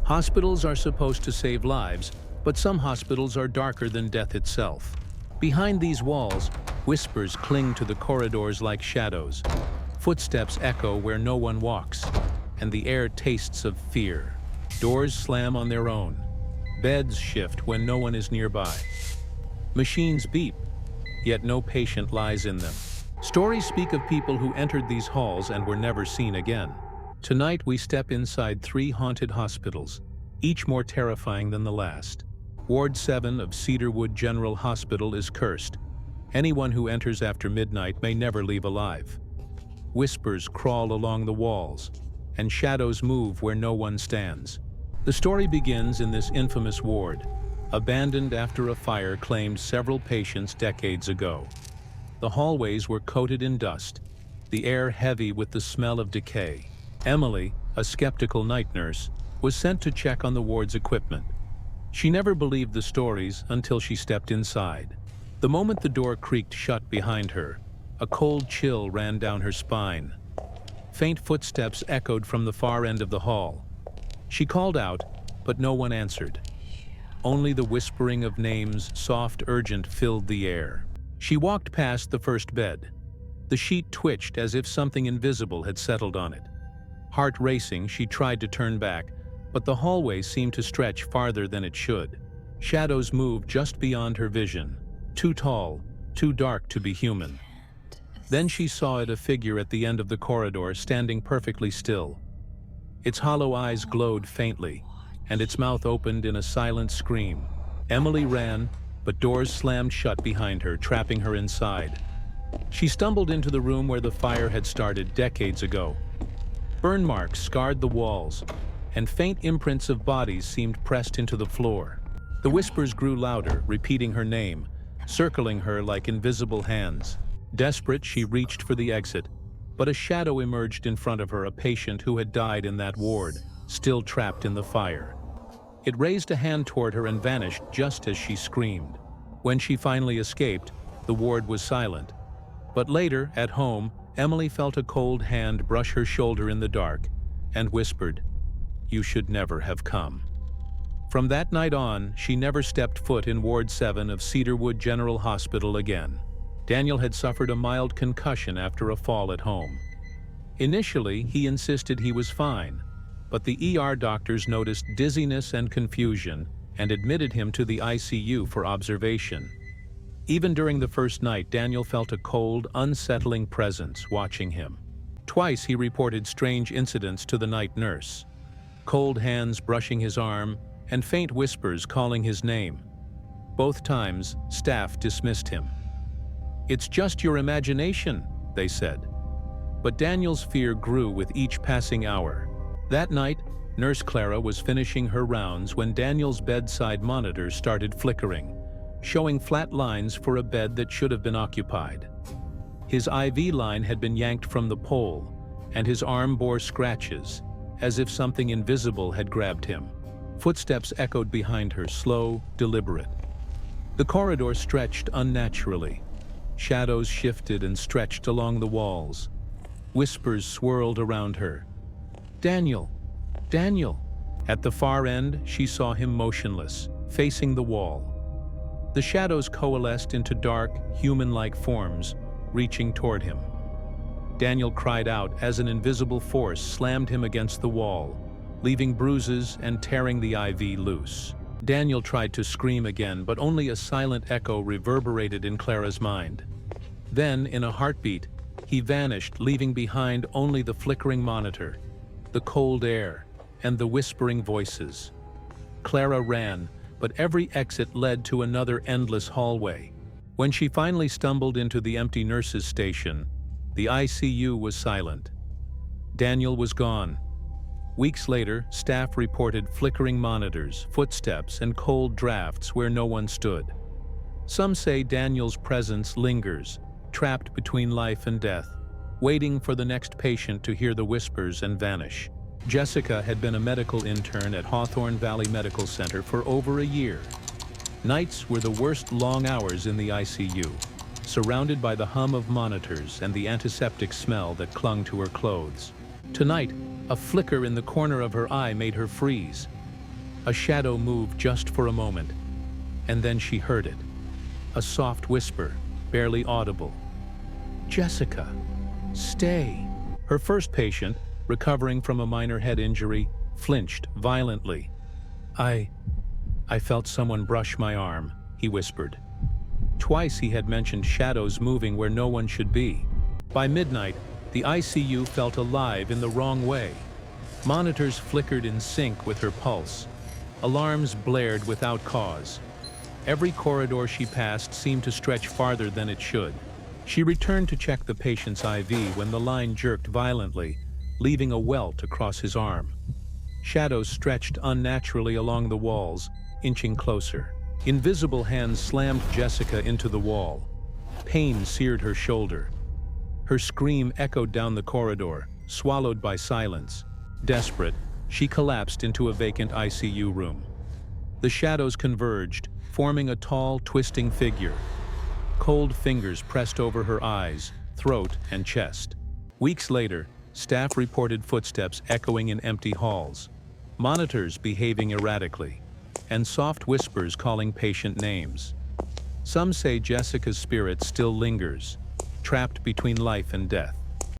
Hospitals are supposed to save lives, but some hospitals are darker than death itself. Behind these walls, whispers cling to the corridors like shadows. Footsteps echo where no one walks, and the air tastes of fear. Doors slam on their own. Beds shift when no one is nearby. Machines beep, yet no patient lies in them. Stories speak of people who entered these halls and were never seen again. Tonight we step inside 3 haunted hospitals, each more terrifying than the last. Ward 7 of Cedarwood General Hospital is cursed. Anyone who enters after midnight may never leave alive. Whispers crawl along the walls, and shadows move where no one stands. The story begins in this infamous ward, abandoned after a fire claimed several patients decades ago. The hallways were coated in dust, the air heavy with the smell of decay. Emily, a skeptical night nurse, was sent to check on the ward's equipment. She never believed the stories until she stepped inside. The moment the door creaked shut behind her, a cold chill ran down her spine. Faint footsteps echoed from the far end of the hall. She called out, but no one answered. Only the whispering of names, soft, urgent, filled the air. She walked past the first bed. The sheet twitched as if something invisible had settled on it. Heart racing, she tried to turn back, but the hallway seemed to stretch farther than it should. Shadows moved just beyond her vision, too tall, too dark to be human. Then she saw it, a figure at the end of the corridor, standing perfectly still. Its hollow eyes glowed faintly, and its mouth opened in a silent scream. Emily ran, but doors slammed shut behind her, trapping her inside. She stumbled into the room where the fire had started decades ago. Burn marks scarred the walls, and faint imprints of bodies seemed pressed into the floor. The whispers grew louder, repeating her name, circling her like invisible hands. Desperate, she reached for the exit, but a shadow emerged in front of her, a patient who had died in that ward, still trapped in the fire. It raised a hand toward her and vanished just as she screamed. When she finally escaped, the ward was silent. But later, at home, Emily felt a cold hand brush her shoulder in the dark and whispered, "You should never have come." From that night on, she never stepped foot in Ward 7 of Cedarwood General Hospital again. Daniel had suffered a mild concussion after a fall at home. Initially, he insisted he was fine, but the ER doctors noticed dizziness and confusion and admitted him to the ICU for observation. Even during the first night, Daniel felt a cold, unsettling presence watching him. Twice he reported strange incidents to the night nurse. Cold hands brushing his arm, and faint whispers calling his name. Both times, staff dismissed him. "It's just your imagination," they said. But Daniel's fear grew with each passing hour. That night, Nurse Clara was finishing her rounds when Daniel's bedside monitor started flickering, showing flat lines for a bed that should have been occupied. His IV line had been yanked from the pole, and his arm bore scratches, as if something invisible had grabbed him. Footsteps echoed behind her, slow, deliberate. The corridor stretched unnaturally. Shadows shifted and stretched along the walls. Whispers swirled around her. "Daniel! Daniel!" At the far end, she saw him motionless, facing the wall. The shadows coalesced into dark, human-like forms, reaching toward him. Daniel cried out as an invisible force slammed him against the wall, leaving bruises and tearing the IV loose. Daniel tried to scream again, but only a silent echo reverberated in Clara's mind. Then, in a heartbeat, he vanished, leaving behind only the flickering monitor, the cold air, and the whispering voices. Clara ran, but every exit led to another endless hallway. When she finally stumbled into the empty nurses' station, the ICU was silent. Daniel was gone. Weeks later, staff reported flickering monitors, footsteps, and cold drafts where no one stood. Some say Daniel's presence lingers, trapped between life and death, waiting for the next patient to hear the whispers and vanish. Jessica had been a medical intern at Hawthorne Valley Medical Center for over a year. Nights were the worst long hours in the ICU, surrounded by the hum of monitors and the antiseptic smell that clung to her clothes. Tonight, a flicker in the corner of her eye made her freeze. A shadow moved just for a moment, and then she heard it. A soft whisper, barely audible. "Jessica, stay." Her first patient, recovering from a minor head injury, flinched violently. I felt someone brush my arm," he whispered. Twice he had mentioned shadows moving where no one should be. By midnight, the ICU felt alive in the wrong way. Monitors flickered in sync with her pulse. Alarms blared without cause. Every corridor she passed seemed to stretch farther than it should. She returned to check the patient's IV when the line jerked violently, leaving a welt across his arm. Shadows stretched unnaturally along the walls, inching closer. Invisible hands slammed Jessica into the wall. Pain seared her shoulder. Her scream echoed down the corridor, swallowed by silence. Desperate, she collapsed into a vacant ICU room. The shadows converged, forming a tall, twisting figure. Cold fingers pressed over her eyes, throat, and chest. Weeks later, staff reported footsteps echoing in empty halls, monitors behaving erratically, and soft whispers calling patient names. Some say Jessica's spirit still lingers, trapped between life and death.